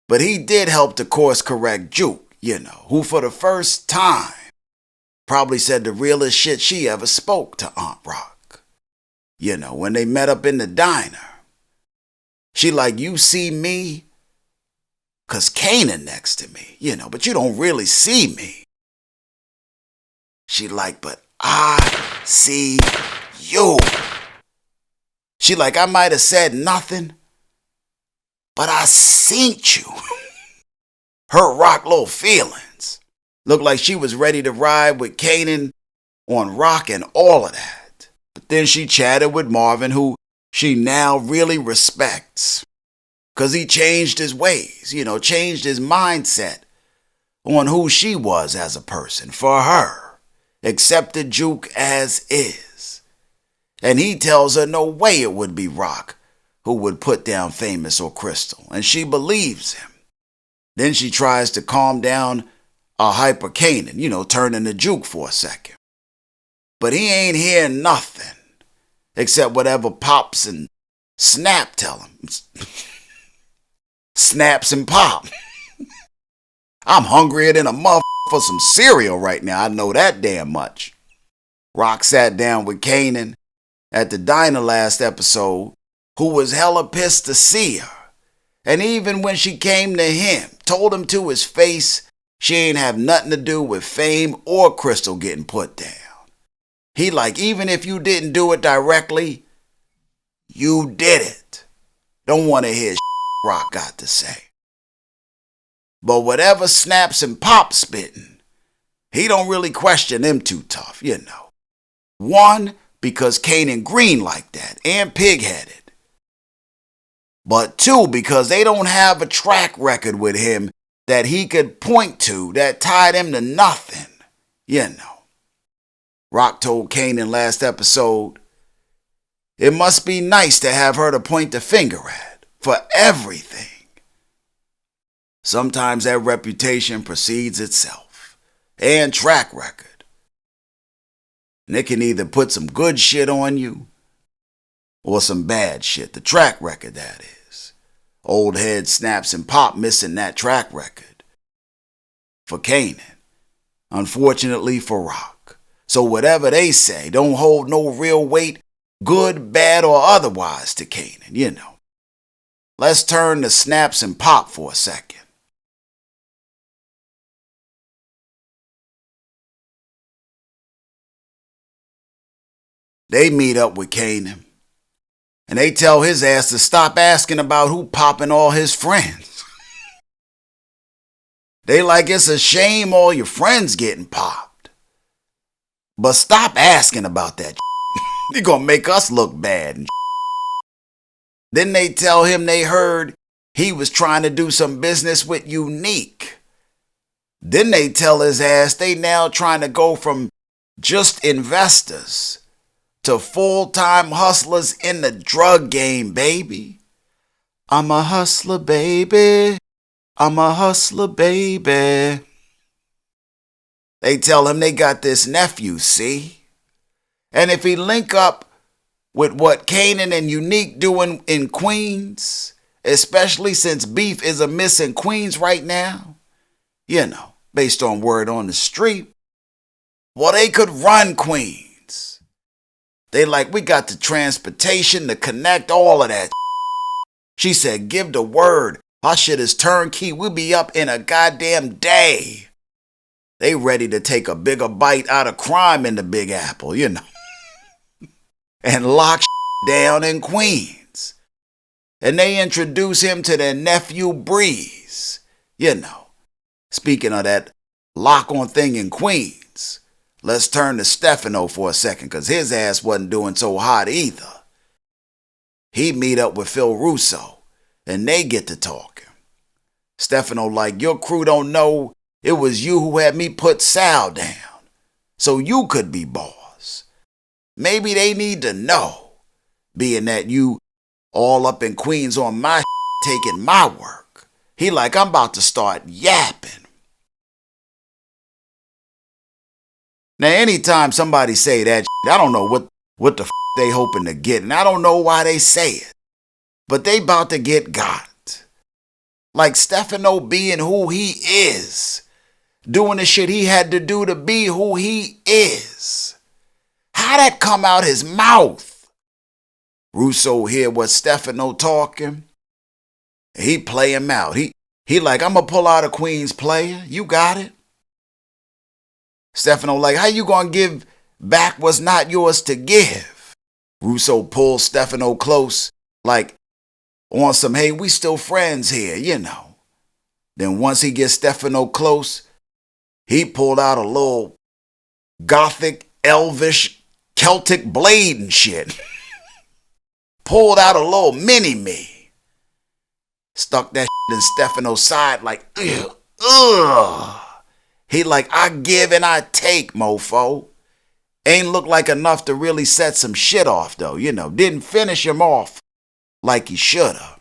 But he did help to course correct Juke, who for the first time probably said the realest shit she ever spoke to Aunt Rock. When they met up in the diner. She like, you see me? 'Cause Kanan next to me, but you don't really see me. She like, but I see you. She like, I might have said nothing, but I seen you. Her Rock little feelings. Looked like she was ready to ride with Kanan on Rock and all of that. But then she chatted with Marvin, who she now really respects. 'Cause he changed his ways, changed his mindset on who she was as a person for her. Accepted Juke as is. And he tells her no way it would be Rock who would put down Famous or Crystal. And she believes him. Then she tries to calm down a hyper Kanan, turning to Juke for a second. But he ain't hearing nothing except whatever Pops and Snap tell him. Snaps and Pop. I'm hungrier than a motherfucker for some cereal right now. I know that damn much. Rock sat down with Kanan at the diner last episode, who was hella pissed to see her. And even when she came to him, told him to his face she ain't have nothing to do with Fame or Crystal getting put down. He like, even if you didn't do it directly, you did it. Don't want to hear Rock got to say. But whatever Snaps and Pop spitting, he don't really question them too tough, One, because Kanan green like that and pig-headed. But two, because they don't have a track record with him that he could point to that tied him to nothing, Rock told Kanan last episode, it must be nice to have her to point the finger at for everything. Sometimes that reputation precedes itself and track record. And it can either put some good shit on you or some bad shit. The track record, that is. Old head Snaps and Pop missing that track record. For Kanan. Unfortunately for Rock. So whatever they say don't hold no real weight, good, bad, or otherwise to Kanan, Let's turn to Snaps and Pop for a second. They meet up with Kanan, and they tell his ass to stop asking about who popping all his friends. They like, it's a shame all your friends getting popped. But stop asking about that. You're gonna make us look bad and Then they tell him they heard he was trying to do some business with Unique. Then they tell his ass they now trying to go from just investors to full-time hustlers in the drug game, baby. I'm a hustler, baby. I'm a hustler, baby. They tell him they got this nephew, see? And if he link up with what Kanan and Unique doing in Queens, especially since beef is amiss in Queens right now, based on word on the street, well, they could run Queens. They like, we got the transportation to connect all of that. She said, give the word. Our shit is turnkey. We'll be up in a goddamn day. They ready to take a bigger bite out of crime in the Big Apple, and lock down in Queens. And they introduce him to their nephew Breeze, Speaking of that lock-on thing in Queens, let's turn to Steffano for a second, because his ass wasn't doing so hot either. He meet up with Phil Russo, and they get to talking. Steffano like, your crew don't know it was you who had me put Sal down, so you could be boss. Maybe they need to know, being that you all up in Queens on my taking my work. He like, I'm about to start yapping. Now, anytime somebody say that I don't know what the they hoping to get, and I don't know why they say it. But they about to get got. Like Stefano being who he is. Doing the shit he had to do to be who he is. How that come out his mouth? Russo hear what Stefano talking. He play him out. He like, I'm going to pull out a Queen's player. You got it. Stefano like, how you going to give back what's not yours to give? Russo pulls Stefano close like on some, hey, we still friends here, you know. Then once he gets Stefano close, he pulled out a little gothic, elvish, Celtic blade and shit. Pulled out a little mini-me. Stuck that shit in Stefano's side like, ugh, ugh. He like, I give and I take, mofo. Ain't look like enough to really set some shit off, though, you know. Didn't finish him off like he shoulda.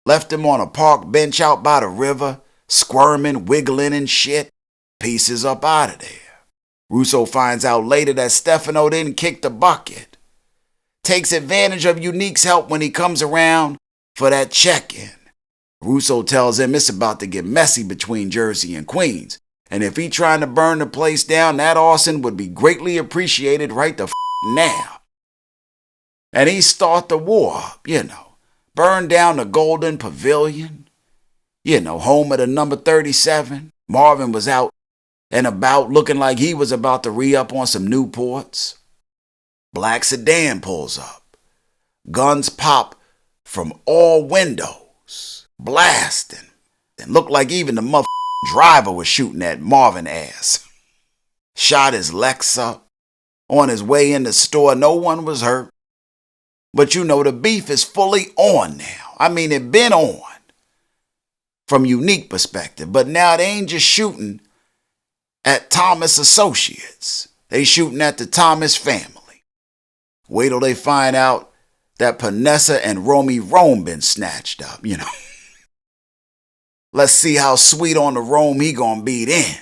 Left him on a park bench out by the river, squirming, wiggling and shit. Pieces up out of there. Russo finds out later that Stefano didn't kick the bucket. Takes advantage of Unique's help when he comes around for that check-in. Russo tells him it's about to get messy between Jersey and Queens. And if he trying to burn the place down, that arson would be greatly appreciated right the now. And he start the war up, you know. Burn down the Golden Pavilion. You know, home of the number 37. Marvin was out and about looking like he was about to re-up on some Newports. Black sedan pulls up. Guns pop from all windows. Blasting. And looked like even the motherfucking driver was shooting at Marvin ass. Shot his Lex up. On his way in the store, no one was hurt. But you know, the beef is fully on now. I mean, it been on. From Unique perspective. But now they ain't just shooting at Thomas Associates. They shooting at the Thomas family. Wait till they find out that PERNESSA and Romy Rome been snatched up, you know. Let's see how sweet on the Rome he gonna be then.